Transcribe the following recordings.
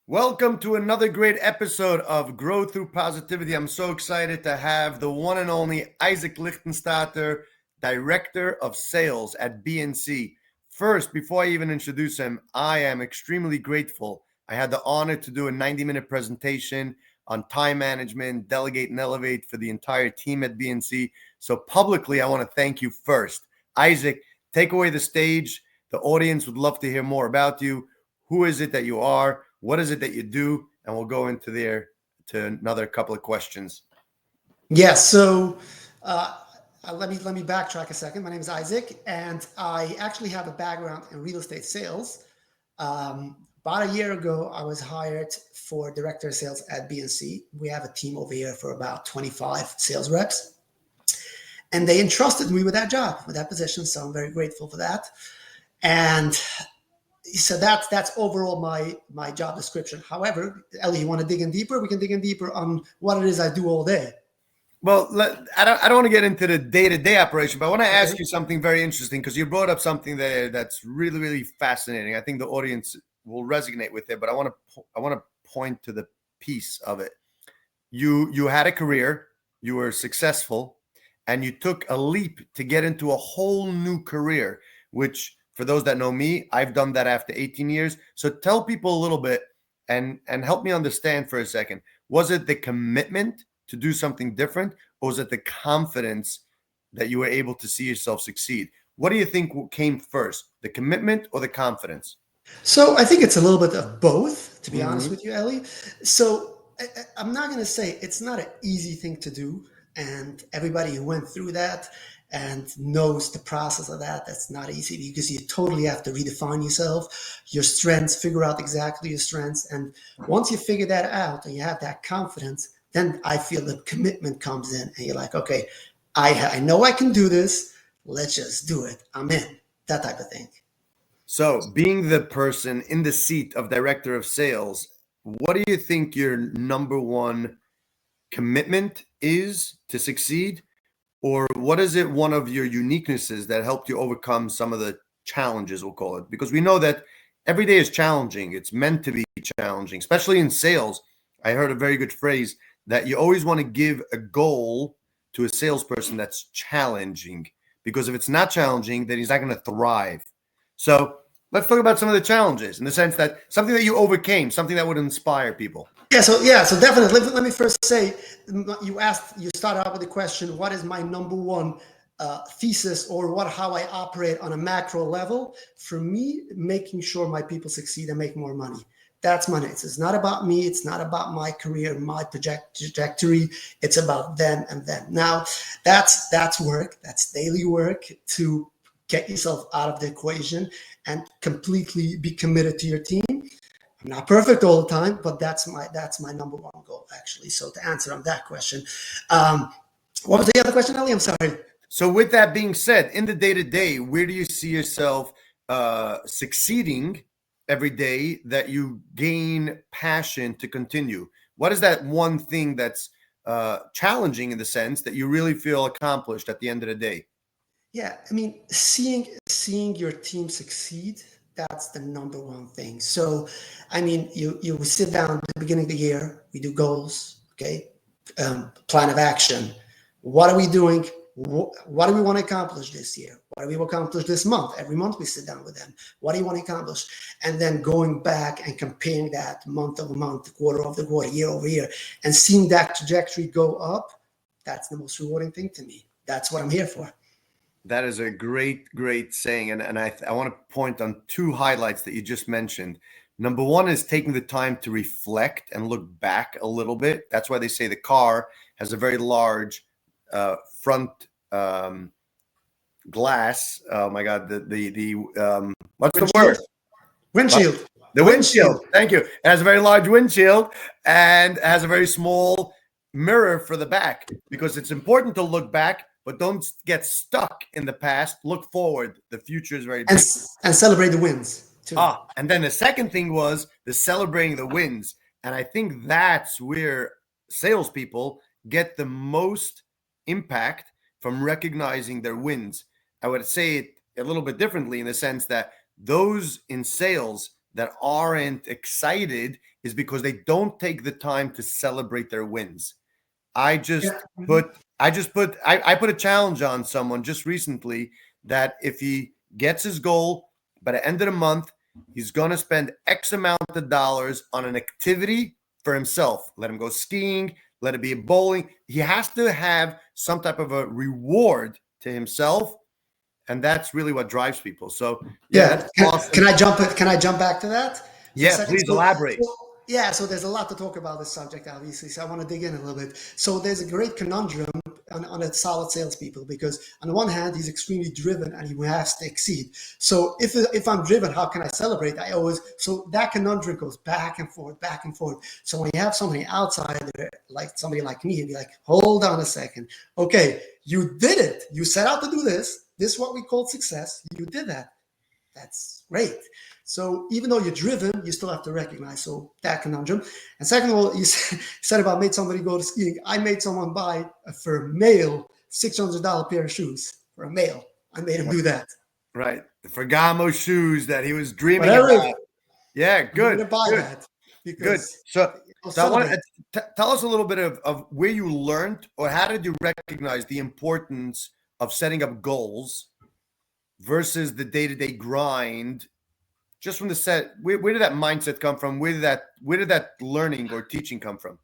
Welcome to another great episode of Grow Through Positivity. I'm so excited to have the one and only Isaac Lichtenstadter, Director of Sales at B&C. First, before I even introduce him, I am extremely grateful. I had the honor to do a 90-minute presentation on time management, Delegate and Elevate for the entire team at B&C. So publicly, I want to thank you first. Isaac, take away the stage. The audience would love to hear more about you. Who is it that you are? What is it that you do? And we'll go into there to another couple of questions. So let me backtrack a second. My name is Isaac, and I actually have a background in real estate sales. About a year ago, I was hired for director of sales at B&C. We have a team over here for about 25 sales reps, and they entrusted me with that job, with that position. So I'm very grateful for that. And so that's overall my job description. However, Ellie, you want to dig in deeper? We can dig in deeper on what it is I do all day. Well, I don't want to get into the day-to-day operation, but I want to ask you something very interesting because you brought up something there that's really, really fascinating. I think the audience will resonate with it, but I want to point to the piece of it. You had a career, you were successful, and you took a leap to get into a whole new career, which, for those that know me, I've done that after 18 years. So tell people a little bit and help me understand for a second. Was it the commitment to do something different, or was it the confidence that you were able to see yourself succeed? What do you think came first, the commitment or the confidence? So I think it's a little bit of both, to be honest with you, Ellie. So I'm not going to say it's not an easy thing to do. And everybody who went through that and knows the process of that, that's not easy because you totally have to redefine yourself, your strengths, figure out exactly your strengths. And once you figure that out and you have that confidence, then I feel the commitment comes in and you're like, okay, I know I can do this. Let's just do it. I'm in, that type of thing. So being the person in the seat of director of sales, what do you think your number one commitment is to succeed? Or what is it one of your uniquenesses that helped you overcome some of the challenges, we'll call it? Because we know that every day is challenging. It's meant to be challenging, especially in sales. I heard a very good phrase that you always want to give a goal to a salesperson that's challenging, because if it's not challenging, then he's not going to thrive. So let's talk about some of the challenges in the sense that something that you overcame, something that would inspire people. So definitely. Let me first say, you started out with the question, what is my number one thesis or how I operate on a macro level? For me, making sure my people succeed and make more money. That's my next. It's not about me. It's not about my career, my trajectory. It's about them and them. Now, that's work. That's daily work to get yourself out of the equation and completely be committed to your team. I'm not perfect all the time, but that's my number one goal, actually. So to answer on that question, what was the other question, Ellie? I'm sorry. So with that being said, in the day-to-day, where do you see yourself succeeding every day that you gain passion to continue? What is that one thing that's challenging in the sense that you really feel accomplished at the end of the day? Yeah, I mean, seeing your team succeed, that's the number one thing. So, I mean, you sit down at the beginning of the year, we do goals, okay? Plan of action. What are we doing? What do we want to accomplish this year? What do we accomplish this month? Every month we sit down with them. What do you want to accomplish? And then going back and comparing that month over month, quarter over quarter, year over year, and seeing that trajectory go up, that's the most rewarding thing to me. That's what I'm here for. That is a great, great saying. And I want to point on two highlights that you just mentioned. Number one is taking the time to reflect and look back a little bit. That's why they say the car has a very large front glass. Oh my God, the what's the word? Windshield. The windshield. Thank you. It has a very large windshield and has a very small mirror for the back, because it's important to look back, but don't get stuck in the past. Look forward. The future is very big. And celebrate the wins too. And then the second thing was the celebrating the wins. And I think that's where salespeople get the most impact, from recognizing their wins. I would say it a little bit differently in the sense that those in sales that aren't excited is because they don't take the time to celebrate their wins. I just I put a challenge on someone just recently that if he gets his goal by the end of the month, he's going to spend X amount of dollars on an activity for himself. Let him go skiing, let it be bowling. He has to have some type of a reward to himself, and that's really what drives people. So yeah, that's awesome. Can I jump? Can I jump back to that for a Yeah, second? please elaborate. Yeah, so there's a lot to talk about this subject, obviously. So I want to dig in a little bit. So there's a great conundrum on a solid salespeople, because on the one hand, he's extremely driven and he has to exceed. So if I'm driven, how can I celebrate? So that conundrum goes back and forth, back and forth. So when you have somebody outside there, like somebody like me, and be like, hold on a second. Okay, you did it. You set out to do this. This is what we call success. You did that. That's great. So even though you're driven, you still have to recognize. So that conundrum. And second of all, you said about made somebody go to skiing. I made someone buy for a male $600 pair of shoes for a male. I made him do that. Right. The Ferragamo shoes that he was dreaming Whatever. about. Yeah, good. To buy Good. that because Good. So I want to tell us a little bit of where you learned, or how did you recognize the importance of setting up goals versus the day-to-day grind. Just from the set, where did that mindset come from? Where did that learning or teaching come from?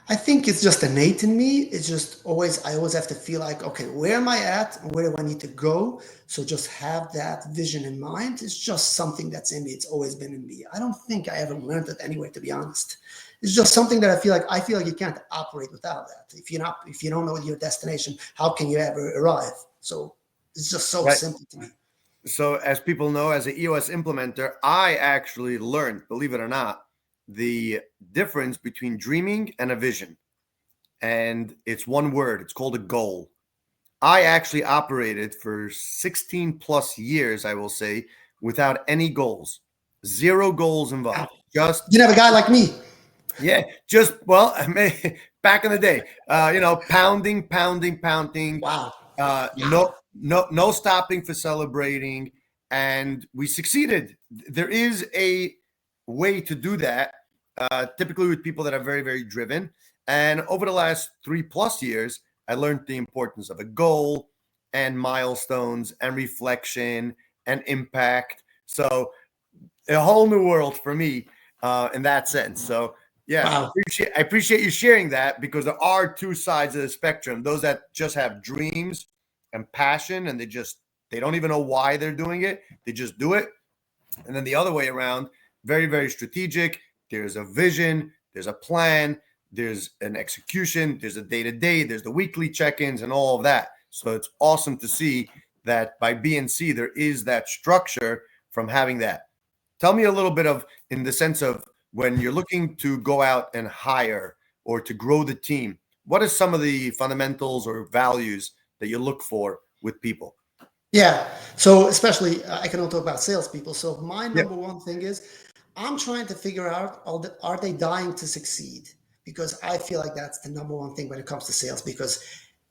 I think it's just innate in me. It's just I always have to feel like, okay, where am I at and where do I need to go? So just have that vision in mind. It's just something that's in me. It's always been in me. I don't think I ever learned it anywhere, to be honest. It's just something that I feel like you can't operate without that. If you don't know your destination, how can you ever arrive? So it's just so simple to me. So as people know, as an EOS implementer, I actually learned, believe it or not, the difference between dreaming and a vision. And it's one word. It's called a goal. I actually operated for 16 plus years, I will say, without any goals. Zero goals involved. Just you have a guy like me. Yeah, back in the day, pounding. Wow. No stopping for celebrating, and we succeeded. There is a way to do that, typically with people that are very, very driven. And over the last 3+ years, I learned the importance of a goal and milestones and reflection and impact. So a whole new world for me in that sense. So yeah, wow. I appreciate you sharing that, because there are two sides of the spectrum. Those that just have dreams and passion, and they don't even know why they're doing it. They just do it. And then the other way around, very, very strategic. There's a vision, there's a plan, there's an execution, there's a day-to-day, there's the weekly check-ins and all of that. So it's awesome to see that by B&C, there is that structure from having that. Tell me a little bit of, in the sense of, when you're looking to go out and hire or to grow the team, what are some of the fundamentals or values that you look for with people? Yeah. So especially, I can only talk about salespeople. So my number one thing is, I'm trying to figure out, are they dying to succeed? Because I feel like that's the number one thing when it comes to sales, because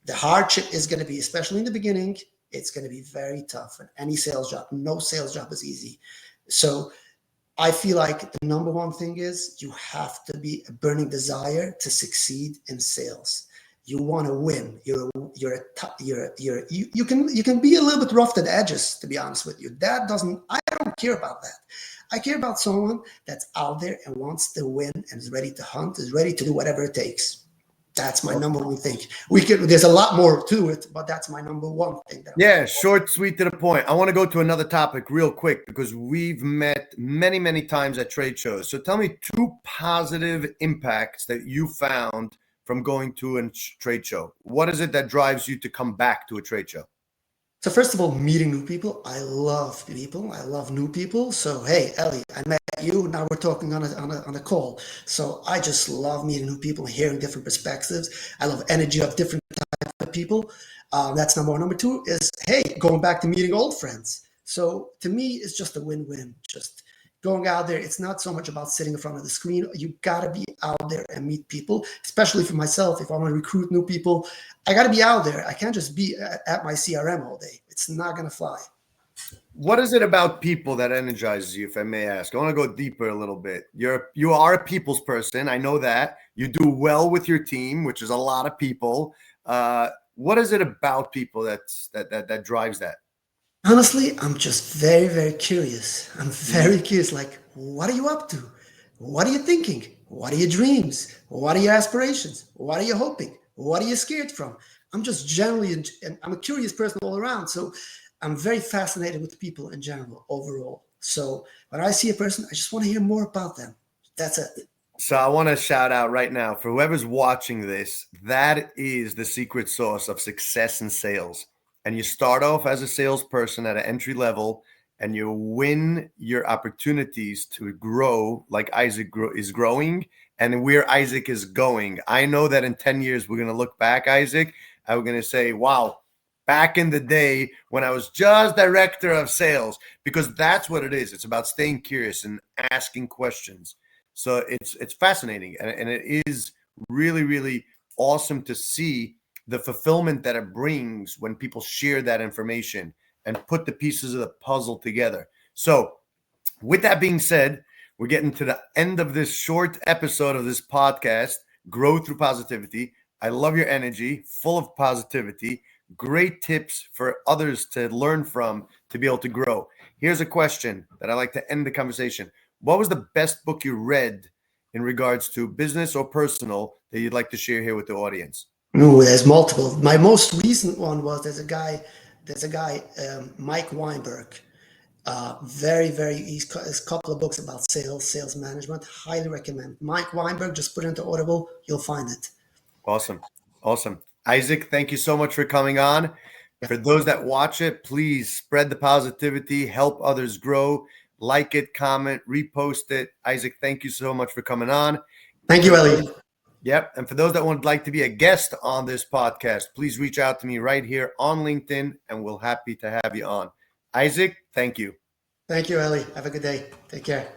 the hardship is going to be, especially in the beginning, it's going to be very tough. And any sales job, no sales job is easy. So I feel like the number one thing is, you have to be a burning desire to succeed in sales. You want to win. You can be a little bit rough at the edges, to be honest with you. I don't care about that. I care about someone that's out there and wants to win and is ready to hunt, is ready to do whatever it takes. That's my number one thing. There's a lot more to it, but that's my number one thing. Short, sweet, to the point. I want to go to another topic real quick, because we've met many, many times at trade shows. So tell me 2 positive impacts that you found from going to a trade show. What is it that drives you to come back to a trade show? So first of all, meeting new people. I love people. I love new people. So hey, Ellie, I met you. Now we're talking on a call. So I just love meeting new people and hearing different perspectives. I love energy of different types of people. That's number one. Number two is, hey, going back to meeting old friends. So to me, it's just a win-win. Just going out there. It's not so much about sitting in front of the screen. You got to be out there and meet people, especially for myself. If I want to recruit new people, I got to be out there. I can't just be at my CRM all day. It's not going to fly. What is it about people that energizes you, if I may ask? I want to go deeper a little bit. You are a people's person. I know that. You do well with your team, which is a lot of people. What is it about people that drives that? Honestly, I'm just very, very curious. I'm very curious. Like, what are you up to? What are you thinking? What are your dreams? What are your aspirations? What are you hoping? What are you scared from? I'm just generally, and I'm a curious person all around. So I'm very fascinated with people in general, overall. So when I see a person, I just want to hear more about them. That's it. So I want to shout out right now for whoever's watching this. That is the secret sauce of success in sales. And you start off as a salesperson at an entry level, and you win your opportunities to grow like is growing, and where Isaac is going. I know that in 10 years, we're going to look back, Isaac, and we're going to say, wow, back in the day when I was just director of sales, because that's what it is. It's about staying curious and asking questions. So it's fascinating, and it is really, really awesome to see the fulfillment that it brings when people share that information and put the pieces of the puzzle together. So with that being said, we're getting to the end of this short episode of this podcast, Grow Through Positivity. I love your energy, full of positivity, great tips for others to learn from to be able to grow. Here's a question that I like to end the conversation. What was the best book you read in regards to business or personal that you'd like to share here with the audience? Ooh, there's multiple. My most recent one was there's a guy, Mike Weinberg. He's a couple of books about sales management. Highly recommend. Mike Weinberg, just put it into Audible, you'll find it. Awesome. Isaac, thank you so much for coming on. For those that watch it, please spread the positivity, help others grow, like it, comment, repost it. Isaac, thank you so much for coming on. Thank you, Ellie. Yep. And for those that would like to be a guest on this podcast, please reach out to me right here on LinkedIn, and we'll happy to have you on. Isaac, thank you. Thank you, Ellie. Have a good day. Take care.